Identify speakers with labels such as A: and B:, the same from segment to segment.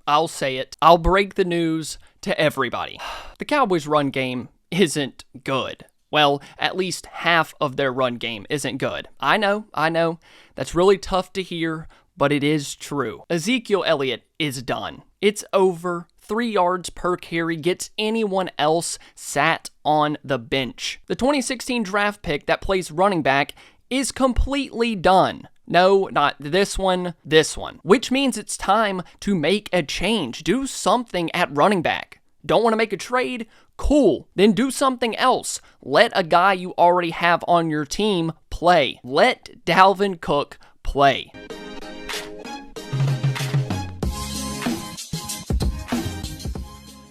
A: I'll say it. I'll break the news to everybody. The Cowboys' run game isn't good. Well, at least half of their run game isn't good. I know. That's really tough to hear, but it is true. Ezekiel Elliott is done. It's over. 3 yards per carry gets anyone else sat on the bench. The 2016 draft pick that plays running back is completely done. No, not this one, which means it's time to make a change. Do something at running back. Don't want to make a trade? Cool. Then do something else. Let a guy you already have on your team play. Let Dalvin Cook play.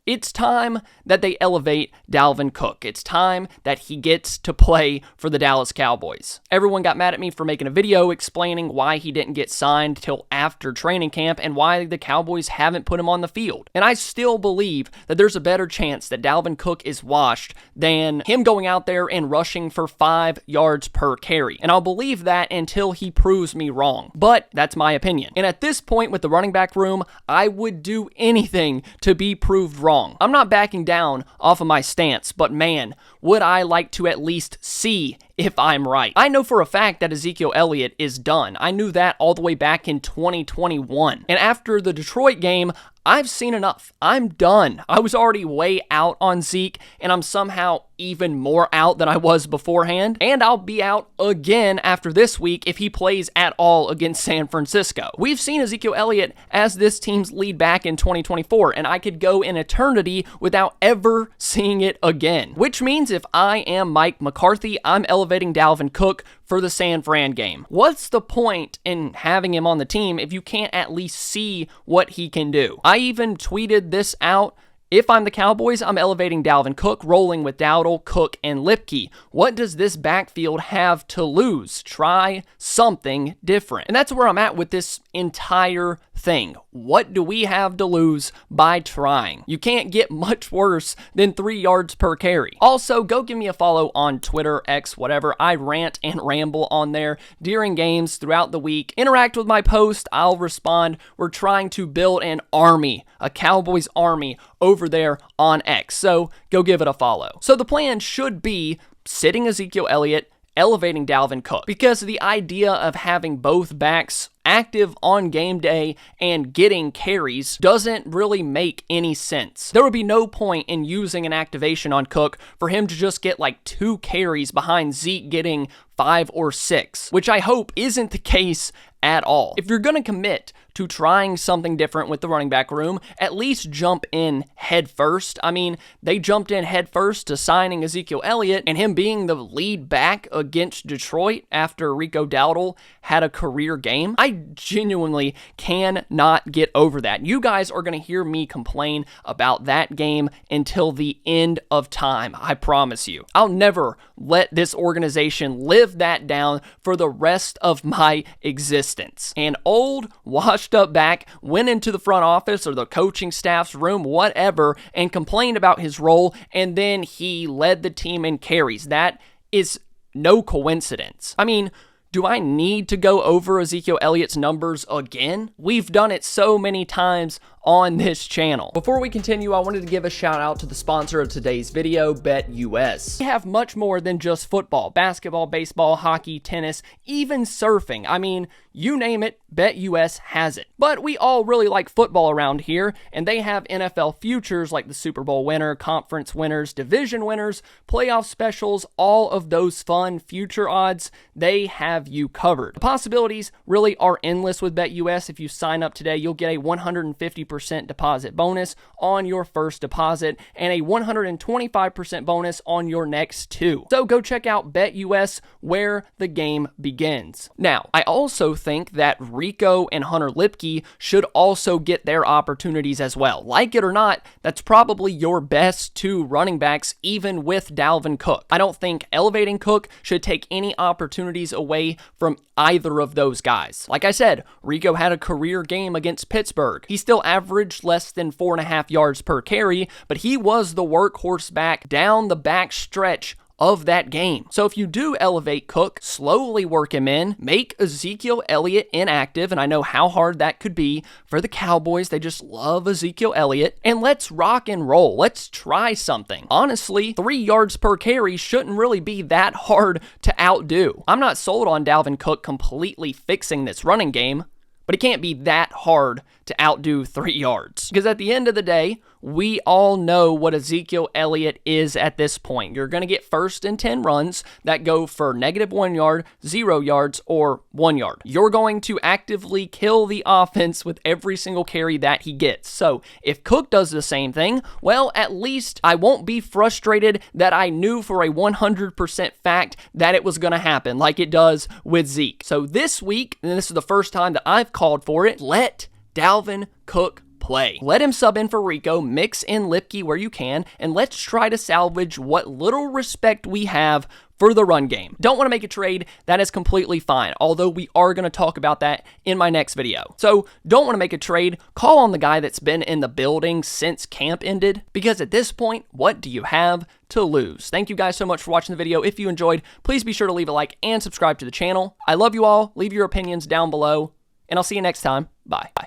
A: It's time that they elevate Dalvin Cook. It's time that he gets to play for the Dallas Cowboys. Everyone got mad at me for making a video explaining why he didn't get signed till after training camp and why the Cowboys haven't put him on the field. And I still believe that there's a better chance that Dalvin Cook is washed than him going out there and rushing for 5 yards per carry. And I'll believe that until he proves me wrong. But that's my opinion. And at this point with the running back room, I would do anything to be proved wrong. I'm not backing down off of my stance, but man, would I like to at least see if I'm right. I know for a fact that Ezekiel Elliott is done. I knew that all the way back in 2021. And after the Detroit game, I've seen enough. I'm done. I was already way out on Zeke, and I'm somehow even more out than I was beforehand. And I'll be out again after this week if he plays at all against San Francisco. We've seen Ezekiel Elliott as this team's lead back in 2024, and I could go an eternity without ever seeing it again. Which means if I am Mike McCarthy, I'm elevating Dalvin Cook for the San Fran game. What's the point in having him on the team if you can't at least see what he can do? I even tweeted this out. If I'm the Cowboys, I'm elevating Dalvin Cook, rolling with Dowdle, Cook, and Lipke. What does this backfield have to lose? Try something different. And that's where I'm at with this entire thing. What do we have to lose by trying? You can't get much worse than 3 yards per carry. Also, go give me a follow on Twitter, X, whatever. I rant and ramble on there during games throughout the week. Interact with my post. I'll respond. We're trying to build an army, a Cowboys army over there on X. So go give it a follow. So the plan should be sitting Ezekiel Elliott, elevating Dalvin Cook, because the idea of having both backs active on game day and getting carries doesn't really make any sense. There would be no point in using an activation on Cook for him to just get like 2 carries behind Zeke getting 5 or 6, which I hope isn't the case at all. If you're going to commit to trying something different with the running back room, at least jump in head first. I mean, they jumped in head first to signing Ezekiel Elliott and him being the lead back against Detroit after Rico Dowdle had a career game. I genuinely cannot get over that. You guys are going to hear me complain about that game until the end of time. I promise you. I'll never let this organization live that down for the rest of my existence. An old, washed up back went into the front office or the coaching staff's room, whatever, and complained about his role, and then he led the team in carries. That is no coincidence. I mean, do I need to go over Ezekiel Elliott's numbers again? We've done it so many times on this channel. Before we continue, I wanted to give a shout out to the sponsor of today's video, BetUS. They have much more than just football, basketball, baseball, hockey, tennis, even surfing. I mean, you name it, BetUS has it. But we all really like football around here, and they have NFL futures like the Super Bowl winner, conference winners, division winners, playoff specials, all of those fun future odds. They have you covered. The possibilities really are endless with BetUS. If you sign up today, you'll get a 150% deposit bonus on your first deposit and a 125% bonus on your next 2. So go check out BetUS, where the game begins. Now, I also think that Rico and Hunter Lipke should also get their opportunities as well. Like it or not, that's probably your best 2 running backs, even with Dalvin Cook. I don't think elevating Cook should take any opportunities away from either of those guys. Like I said, Rico had a career game against Pittsburgh. He still averaged less than 4.5 yards per carry, but he was the workhorse back down the back stretch of that game. So if you do elevate Cook, slowly work him in, make Ezekiel Elliott inactive, and I know how hard that could be for the Cowboys. They just love Ezekiel Elliott, and let's rock and roll. Let's try something. Honestly, 3 yards per carry shouldn't really be that hard to outdo. I'm not sold on Dalvin Cook completely fixing this running game, but it can't be that hard to outdo 3 yards. Because at the end of the day, we all know what Ezekiel Elliott is at this point. You're going to get 1st and 10 runs that go for -1 yard, 0 yards, or 1 yard. You're going to actively kill the offense with every single carry that he gets. So if Cook does the same thing, well, at least I won't be frustrated that I knew for a 100% fact that it was going to happen like it does with Zeke. So this week, and this is the first time that I've called for it, let Dalvin Cook play. Let him sub in for Rico, mix in Lipke where you can, and let's try to salvage what little respect we have for the run game. Don't want to make a trade, that is completely fine, although we are going to talk about that in my next video. So don't want to make a trade, call on the guy that's been in the building since camp ended, because at this point, what do you have to lose? Thank you guys so much for watching the video. If you enjoyed, please be sure to leave a like and subscribe to the channel. I love you all. Leave your opinions down below, and I'll see you next time. Bye.